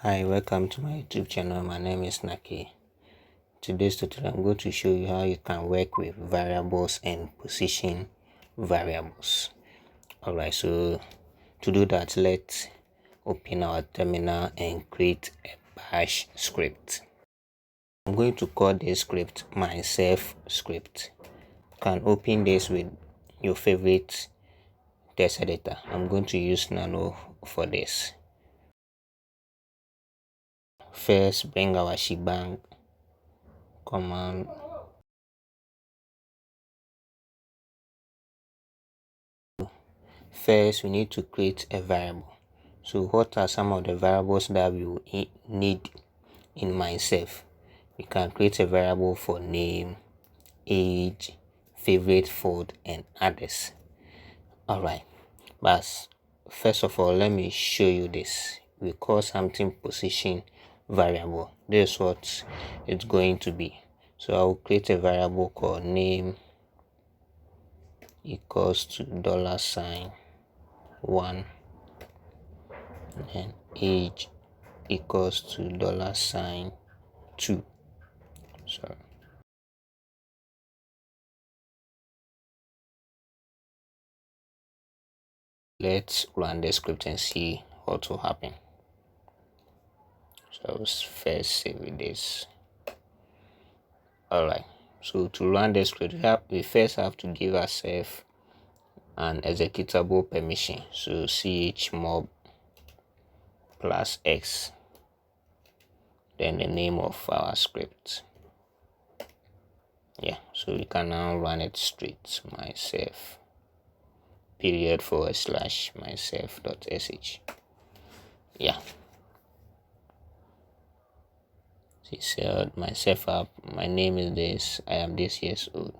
Hi, welcome to my YouTube channel. My name is Naki. Today's tutorial, I'm going to show you how you can work with variables and position variables. Alright, so to do that, let's open our terminal and create a bash script. I'm going to call this script myself script. You can open this with your favorite text editor. I'm going to use Nano for this. First, bring our shebang command. First, we need to create a variable. So what are some of the variables that we will need in myself? We can create a variable for name, age, favorite food, and others. Alright, but first of all, let me show you this. We call something position variable. This is what it's going to be. So I will create a variable called name equals to $1 and age equals to $2. Sorry. Let's run the script and see what will happen. So I will first save this. Alright, so to run the script, we first have to give ourselves an executable permission. So chmob plus x, then the name of our script. Yeah, so we can now run it straight. Myself period / myself.sh. Yeah, she said myself up, my name is this, I am this years old.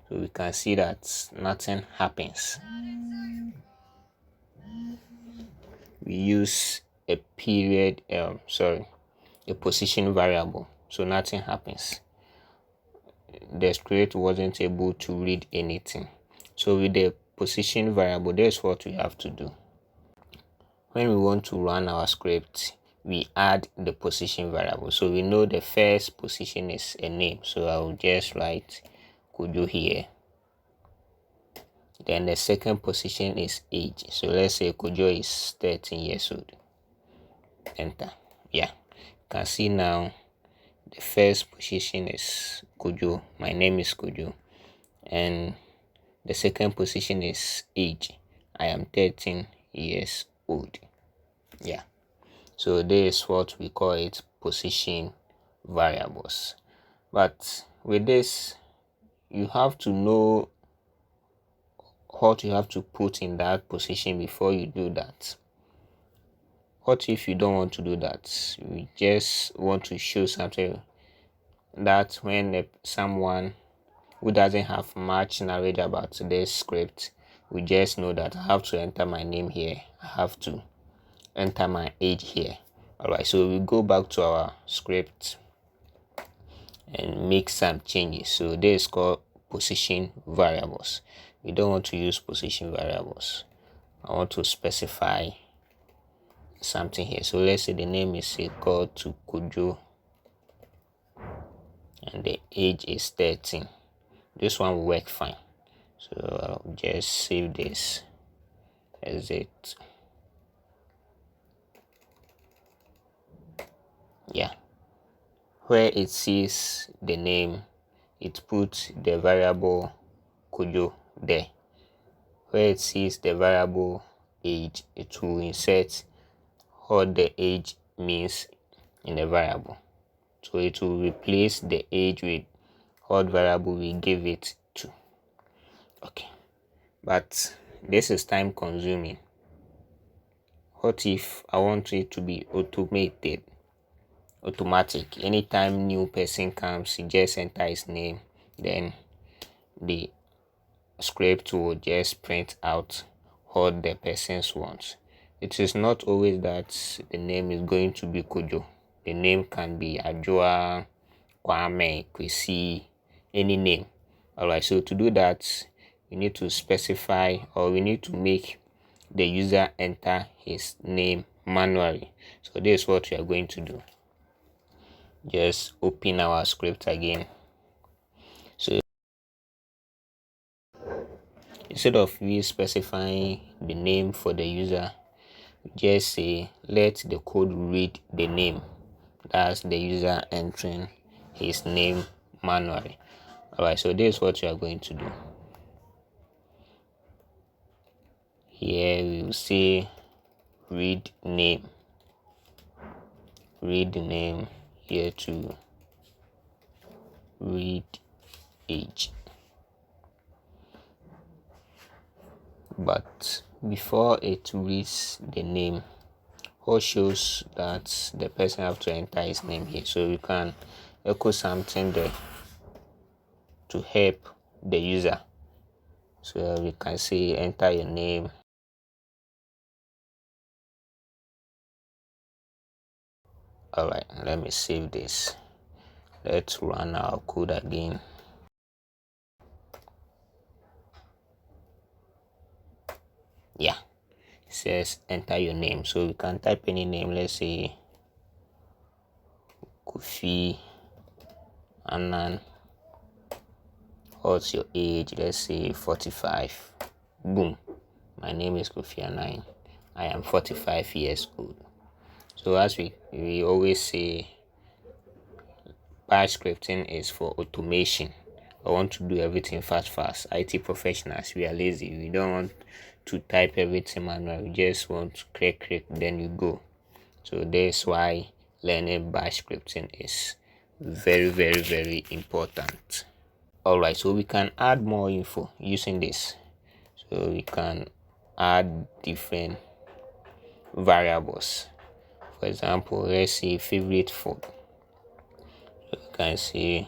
So we can see that nothing happens. We use a a position variable, so nothing happens. The script wasn't able to read anything. So with the position variable, that's what we have to do. When we want to run our script, we add the position variable. So we know the first position is a name, so I will just write Kujo here. Then the second position is age, so let's say Kujo is 13 years old. Enter. Yeah, you can see now the first position is Kujo, my name is Kujo, and the second position is age, I am 13 years old. Yeah, so this is what we call it position variables. But with this, you have to know what you have to put in that position before you do that. What if you don't want to do that? You just want to show something that when someone who doesn't have much knowledge about this script, we just know that I have to enter my name here, I have to enter my age here. Alright, so we go back to our script and make some changes. So this is called position variables. We don't want to use position variables. I want to specify something here. So let's say the name is equal to Kujo and the age is 13. This one will work fine. So I'll just save this as it. Yeah, where it sees the name, it puts the variable Kujo there. Where it sees the variable age, it will insert what the age means in the variable. So it will replace the age with what variable we give it to. Okay, but this is time consuming. What if I want it to be automatic? Anytime new person comes, he just enter his name, then the script will just print out what the persons wants. It is not always that the name is going to be Kujo. The name can be Ajua, Kwame, Kwesi, any name. Alright, so to do that, we need to specify, or we need to make the user enter his name manually. So this is what we are going to do. Just open our script again. So instead of we specifying the name for the user, just say let the code read the name. That's the user entering his name manually. Alright, so this is what you are going to do. Here we will say read name. Read the name. Here to read age. But before it reads the name, or shows that the person have to enter his name here, so you can echo something there to help the user. So we can say enter your name. Alright, let me save this. Let's run our code again. Yeah, it says enter your name, so we can type any name. Let's say Kofi Annan. What's your age? Let's say 45. Boom, my name is Kofi Annan. I am 45 years old. So as we always say, bash scripting is for automation. I want to do everything fast. IT professionals, we are lazy. We don't want to type everything manually. We just want to click, then you go. So that's why learning bash scripting is very important. Alright, so we can add more info using this. So we can add different variables. For example, let's say favorite food. So you can say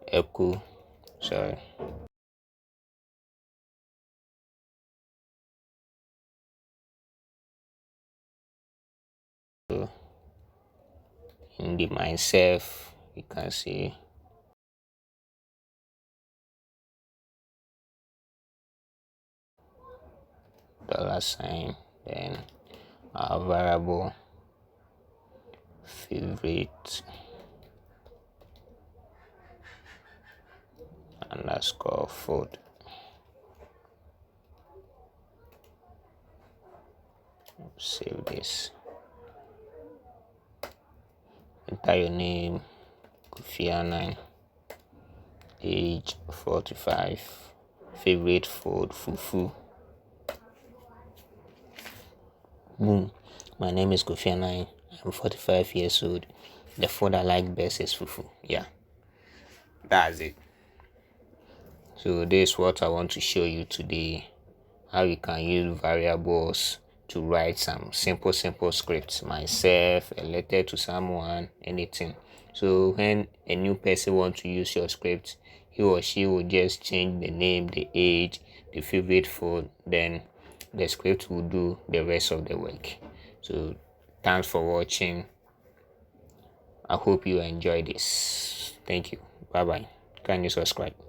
echo, sorry, so in the myself, you can say $sign, then our variable favorite underscore food. Save this. Enter your name, Kofi Annan, age 45, favorite food fufu. Boom, my name is Kofi Annan. I'm 45 years old. The food I like best is fufu. Yeah, that's it. So this is what I want to show you today, how you can use variables to write some simple scripts, myself, a letter to someone, anything. So when a new person wants to use your script, he or she will just change the name, the age, the favorite food, then the script will do the rest of the work. So thanks for watching. I hope you enjoy this. Thank you. Bye bye. Can you subscribe?